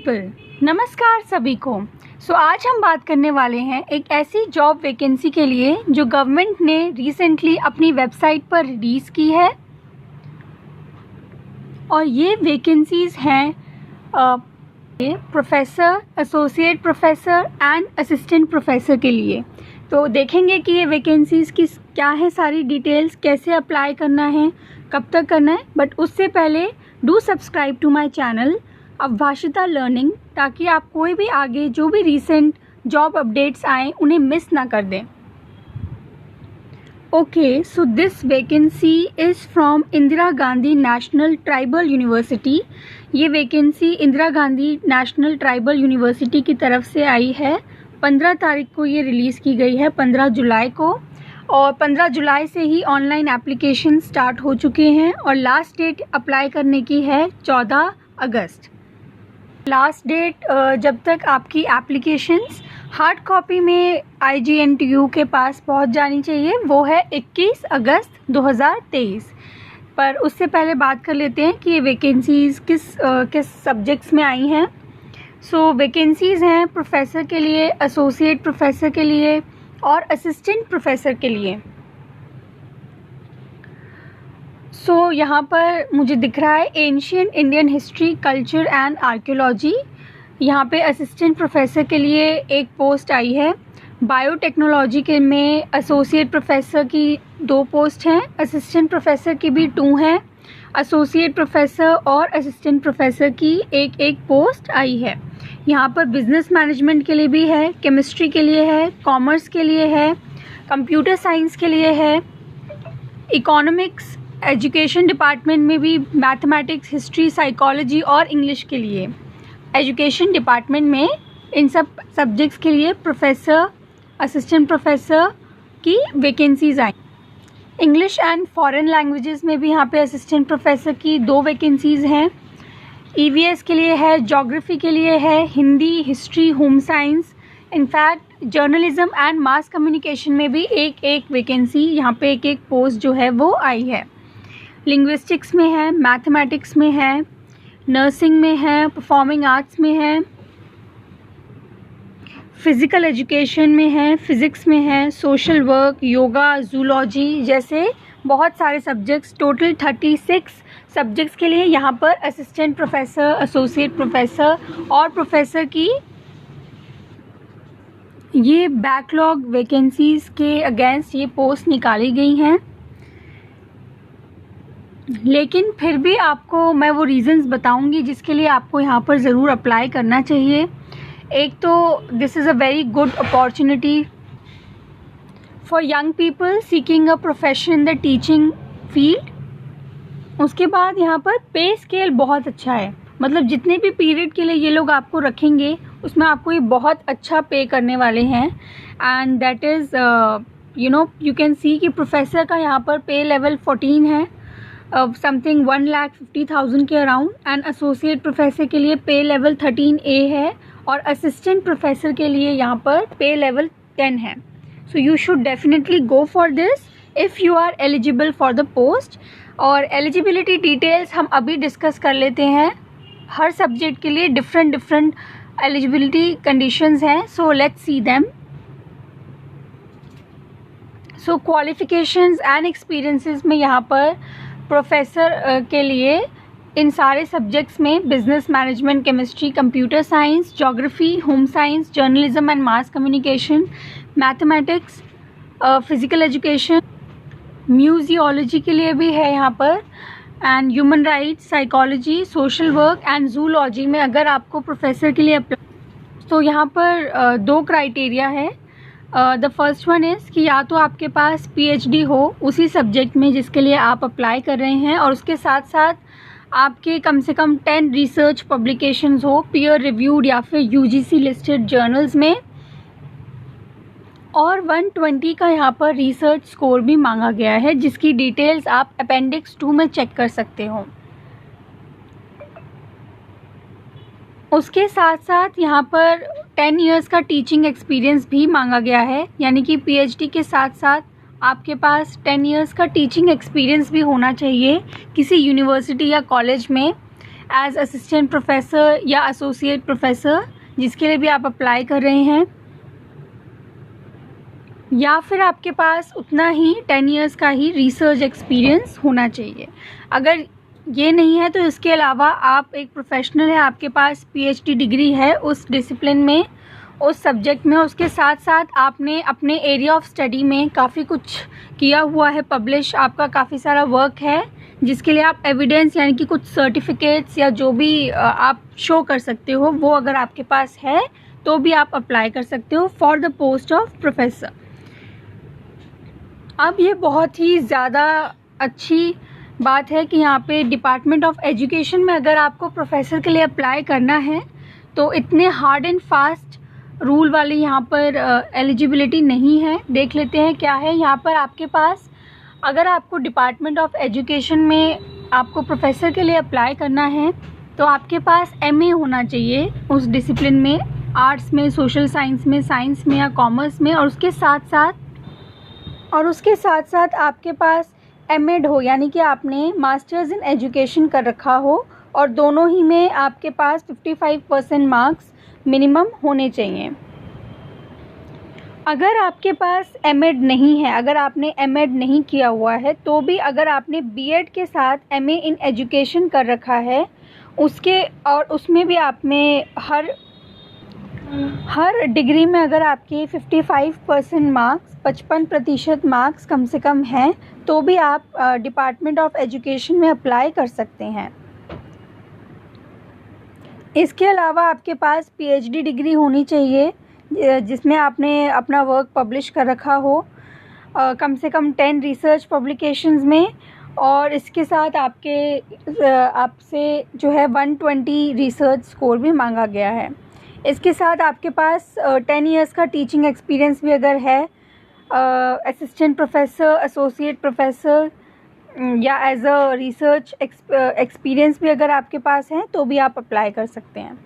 People, नमस्कार सभी को। आज हम बात करने वाले हैं एक ऐसी जॉब वैकेंसी के लिए जो गवर्नमेंट ने रिसेंटली अपनी वेबसाइट पर रिलीज़ की है और ये वैकेंसीज़ हैं professor, associate professor and assistant professor के लिए। तो देखेंगे कि ये वैकेंसीज़ की क्या है, सारी डिटेल्स, कैसे अप्लाई करना है, कब तक करना है। बट उससे पहले do subscribe to my channel Avabhashita learning, ताकि आप कोई भी आगे जो भी रीसेंट जॉब अपडेट्स आएँ उन्हें मिस ना कर दें। Okay, so this vacancy is from Indira Gandhi national tribal university. ये vacancy Indira Gandhi national tribal university की तरफ से आई है। 15 तारीख को ये रिलीज़ की गई है, 15 जुलाई को, और 15 जुलाई से ही ऑनलाइन एप्लीकेशन स्टार्ट हो चुके हैं और लास्ट डेट अप्लाई करने की है 14 अगस्त। लास्ट डेट जब तक आपकी एप्लीकेशंस हार्ड कॉपी में IGNTU के पास पहुंच जानी चाहिए वो है 21 अगस्त 2023। पर उससे पहले बात कर लेते हैं कि ये वैकेंसीज़ किस सब्जेक्ट्स में आई हैं। वैकेंसीज़ हैं प्रोफेसर के लिए, एसोसिएट प्रोफेसर के लिए और असिस्टेंट प्रोफेसर के लिए। यहाँ पर मुझे दिख रहा है ancient Indian history, culture and archaeology. यहाँ पे असिस्टेंट प्रोफेसर के लिए एक पोस्ट आई है। बायोटेक्नोलॉजी के में एसोसिएट प्रोफेसर की 2 पोस्ट हैं, असिस्टेंट प्रोफेसर की भी 2 हैं, एसोसिएट प्रोफेसर और असिस्टेंट प्रोफेसर की एक पोस्ट आई है। यहाँ पर बिजनेस मैनेजमेंट के लिए भी है, केमिस्ट्री के लिए है, कॉमर्स के लिए है, कंप्यूटर साइंस के लिए है, इकोनॉमिक्स, एजुकेशन डिपार्टमेंट में भी मैथमेटिक्स, हिस्ट्री, साइकोलॉजी और इंग्लिश के लिए। एजुकेशन डिपार्टमेंट में इन सब सब्जेक्ट्स के लिए प्रोफेसर, असिस्टेंट प्रोफेसर की vacancies I. English and foreign languages में भी यहाँ पे असिस्टेंट प्रोफेसर की 2 वैकेंसीज़ हैं। EVS के लिए है, ज्योग्राफी के लिए है, Hindi, history, home science, in fact journalism and mass communication में भी एक वैकेंसी, यहाँ पे एक पोस्ट जो है वो आई है। लिंग्विस्टिक्स में है, मैथमेटिक्स में है, नर्सिंग में है, परफॉर्मिंग आर्ट्स में है, फिज़िकल एजुकेशन में है, फिज़िक्स में है, सोशल वर्क, योगा, जूलॉजी जैसे बहुत सारे सब्जेक्ट्स, टोटल 36 सब्जेक्ट्स के लिए यहाँ पर असिस्टेंट प्रोफेसर, एसोसिएट प्रोफेसर और प्रोफेसर की ये बैकलॉग वैकेंसीज़ के अगेंस्ट ये पोस्ट निकाली गई हैं। लेकिन फिर भी आपको मैं वो रीज़न्स बताऊंगी जिसके लिए आपको यहाँ पर ज़रूर अप्लाई करना चाहिए। एक तो this is a very good opportunity for young people seeking a profession in the teaching field. उसके बाद यहाँ पर पे स्केल बहुत अच्छा है, मतलब जितने भी पीरियड के लिए ये लोग आपको रखेंगे उसमें आपको ये बहुत अच्छा पे करने वाले हैं। And that is you can see कि प्रोफेसर का यहाँ पर पे लेवल 14 है, समथिंग 1,50,000 के अराउंड, एंड एसोसिएट प्रोफेसर के लिए पे लेवल 13A है और असिस्टेंट प्रोफेसर के लिए यहाँ पर पे लेवल 10 है। So you should definitely go for this if you are eligible for the post. और एलिजिबिलिटी डिटेल्स हम अभी डिस्कस कर लेते हैं। हर सब्जेक्ट के लिए डिफरेंट एलिजिबिलिटी कंडीशंस हैं, so let's see them. So qualifications and experiences में यहाँ पर प्रोफेसर के लिए इन सारे सब्जेक्ट्स में business management, chemistry, computer science, geography, home science, journalism and mass communication, mathematics, physical education, museology के लिए भी है यहाँ पर, and human rights, psychology, social work and zoology में अगर आपको प्रोफेसर के लिए अप्लाई। तो यहाँ पर 2 क्राइटेरिया है। द फर्स्ट वन इज़ कि या तो आपके पास PhD हो उसी सब्जेक्ट में जिसके लिए आप अप्लाई कर रहे हैं, और उसके साथ साथ आपके कम से कम 10 रिसर्च पब्लिकेशंस हो, पीयर रिव्यूड या फिर UGC लिस्टेड जर्नल्स में, और 120 का यहाँ पर रिसर्च स्कोर भी मांगा गया है, जिसकी डिटेल्स आप अपेंडिक्स 2 में चेक कर सकते हो। उसके साथ साथ यहाँ पर 10 इयर्स का टीचिंग एक्सपीरियंस भी मांगा गया है, यानी कि PhD के साथ साथ आपके पास 10 इयर्स का टीचिंग एक्सपीरियंस भी होना चाहिए किसी यूनिवर्सिटी या कॉलेज में। एज असिस्टेंट प्रोफेसर या एसोसिएट प्रोफेसर, जिसके लिए भी आप अप्लाई कर रहे हैं, या फिर आपके पास उतना ही 10 इयर्स का ही रिसर्च एक्सपीरियंस होना चाहिए। अगर ये नहीं है तो इसके अलावा आप एक प्रोफेशनल है, आपके पास पीएचडी डिग्री है उस डिसिप्लिन में, उस सब्जेक्ट में, उसके साथ साथ आपने अपने एरिया ऑफ स्टडी में काफ़ी कुछ किया हुआ है, पब्लिश आपका काफ़ी सारा वर्क है, जिसके लिए आप एविडेंस यानी कि कुछ सर्टिफिकेट्स या जो भी आप शो कर सकते हो, वो अगर आपके पास है तो भी आप अप्लाई कर सकते हो for the post of professor. अब ये बहुत ही ज़्यादा अच्छी बात है कि यहाँ पे डिपार्टमेंट ऑफ एजुकेशन में अगर आपको प्रोफेसर के लिए अप्लाई करना है तो इतने हार्ड एंड फास्ट रूल वाली यहाँ पर एलिजिबिलिटी नहीं है। देख लेते हैं क्या है यहाँ पर आपके पास। अगर आपको डिपार्टमेंट ऑफ एजुकेशन में आपको प्रोफेसर के लिए अप्लाई करना है तो आपके पास एमए होना चाहिए उस डिसिप्लिन में, आर्ट्स में, सोशल साइंस में, साइंस में या कॉमर्स में, और उसके साथ साथ आपके पास एमएड हो, यानी कि आपने मास्टर्स इन एजुकेशन कर रखा हो, और दोनों ही में आपके पास 55% मार्क्स मिनिमम होने चाहिए। अगर आपके पास एमएड नहीं है, अगर आपने एमएड नहीं किया हुआ है, तो भी अगर आपने बीएड के साथ एमए इन एजुकेशन कर रखा है उसके, और उसमें भी आपने हर डिग्री में अगर आपके 55% मार्क्स, 55% मार्क्स कम से कम हैं, तो भी आप डिपार्टमेंट ऑफ एजुकेशन में अप्लाई कर सकते हैं। इसके अलावा आपके पास पीएचडी डिग्री होनी चाहिए जिसमें आपने अपना वर्क पब्लिश कर रखा हो, कम से कम 10 रिसर्च पब्लिकेशंस में, और इसके साथ आपसे जो है 120 रिसर्च स्कोर भी मांगा गया है। इसके साथ आपके पास 10 इयर्स का टीचिंग एक्सपीरियंस भी अगर है, असिस्टेंट प्रोफेसर, एसोसिएट प्रोफेसर या एज अ रिसर्च एक्सपीरियंस भी अगर आपके पास है तो भी आप अप्लाई कर सकते हैं।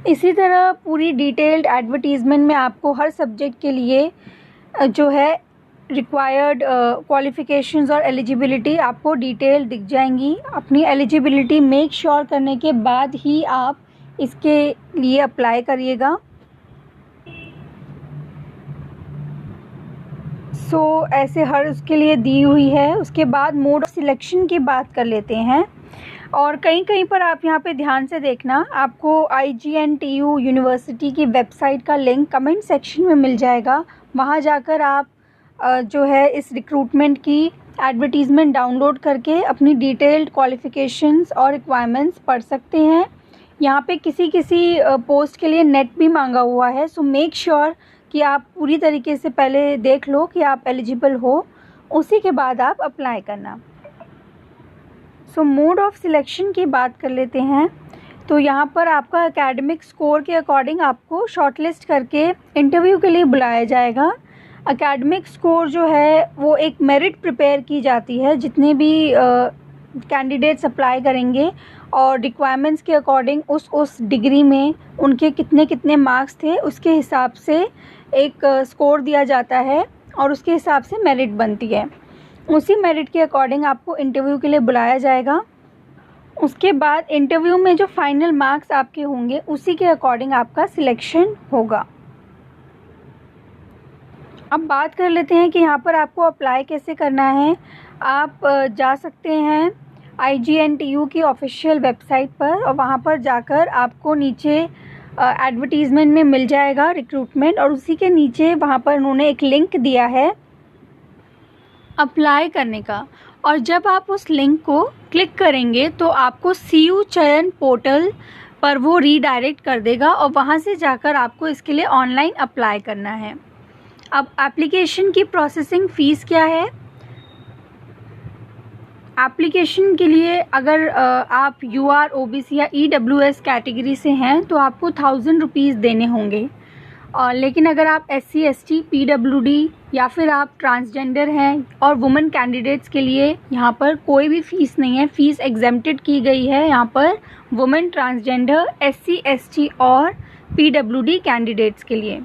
इसी तरह पूरी डिटेल्ड एडवर्टीज़मेंट में आपको हर सब्जेक्ट के लिए जो है रिक्वायर्ड क्वालिफ़िकेशंस और एलिजिबिलिटी आपको डिटेल दिख जाएंगी। अपनी एलिजिबिलिटी मेक श्योर करने के बाद ही आप इसके लिए अप्लाई करिएगा। ऐसे हर उसके लिए दी हुई है। उसके बाद मोड ऑफ सिलेक्शन की बात कर लेते हैं, और कहीं पर आप यहाँ पे ध्यान से देखना, आपको IGNTU यूनिवर्सिटी की वेबसाइट का लिंक कमेंट सेक्शन में मिल जाएगा। वहाँ जाकर आप जो है इस रिक्रूटमेंट की एडवर्टीज़मेंट डाउनलोड करके अपनी डिटेल्ड क्वालिफ़िकेशंस और रिक्वायरमेंट्स पढ़ सकते हैं। यहाँ पे किसी पोस्ट के लिए नेट भी मांगा हुआ है, सो मेक श्योर कि आप पूरी तरीके से पहले देख लो कि आप एलिजिबल हो, उसी के बाद आप अप्लाई करना। मोड ऑफ सिलेक्शन की बात कर लेते हैं। तो यहाँ पर आपका एकेडमिक स्कोर के अकॉर्डिंग आपको शॉर्टलिस्ट करके इंटरव्यू के लिए बुलाया जाएगा। एकेडमिक स्कोर जो है वो एक मेरिट प्रिपेयर की जाती है, जितने भी कैंडिडेट्स अप्लाई करेंगे और रिक्वायरमेंट्स के अकॉर्डिंग उस डिग्री में उनके कितने मार्क्स थे उसके हिसाब से एक स्कोर दिया जाता है और उसके हिसाब से मेरिट बनती है। उसी मेरिट के अकॉर्डिंग आपको इंटरव्यू के लिए बुलाया जाएगा। उसके बाद इंटरव्यू में जो फाइनल मार्क्स आपके होंगे उसी के अकॉर्डिंग आपका सिलेक्शन होगा। अब बात कर लेते हैं कि यहाँ पर आपको अप्लाई कैसे करना है। आप जा सकते हैं IGNTU की ऑफिशियल वेबसाइट पर, और वहाँ पर जाकर आपको नीचे एडवर्टीज़मेंट में मिल जाएगा रिक्रूटमेंट, और उसी के नीचे वहाँ पर उन्होंने एक लिंक दिया है अप्लाई करने का। और जब आप उस लिंक को क्लिक करेंगे तो आपको CU चयन पोर्टल पर वो रीडायरेक्ट कर देगा, और वहाँ से जाकर आपको इसके लिए ऑनलाइन अप्लाई करना है। अब एप्लीकेशन की प्रोसेसिंग फ़ीस क्या है। एप्लीकेशन के लिए अगर आप UR OBC या EWS कैटेगरी से हैं तो आपको 1000 रुपीज़ देने होंगे, लेकिन अगर आप SC ST PWD या फिर आप ट्रांसजेंडर हैं और वुमेन कैंडिडेट्स के लिए यहाँ पर कोई भी फ़ीस नहीं है। फ़ीस एग्जेम्प्टेड की गई है यहाँ पर वुमेन, ट्रांसजेंडर, SC ST और PWD कैंडिडेट्स के लिए।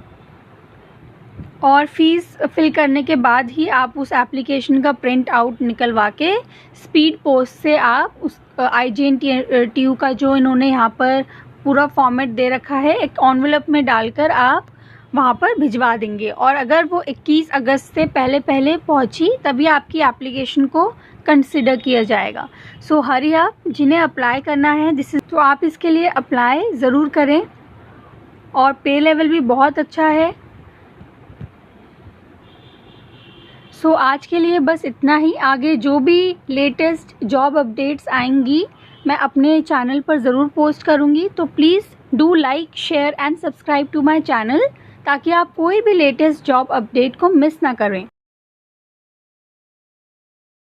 और फ़ीस फिल करने के बाद ही आप उस एप्लीकेशन का प्रिंट आउट निकलवा के स्पीड पोस्ट से आप उस IGNTU का जो इन्होंने यहाँ पर पूरा फॉर्मेट दे रखा है एक एनवेलप में डालकर आप वहाँ पर भिजवा देंगे। और अगर वो 21 अगस्त से पहले पहले पहुँची तभी आपकी एप्लीकेशन को कंसिडर किया जाएगा। सो हरी आप, जिन्हें अप्लाई करना है तो आप इसके लिए अप्लाई ज़रूर करें। और पे लेवल भी बहुत अच्छा है। सो आज के लिए बस इतना ही। आगे जो भी लेटेस्ट जॉब अपडेट्स आएंगी मैं अपने चैनल पर ज़रूर पोस्ट करूँगी। तो please do like, share and subscribe to my channel ताकि आप कोई भी लेटेस्ट जॉब अपडेट को मिस ना करें।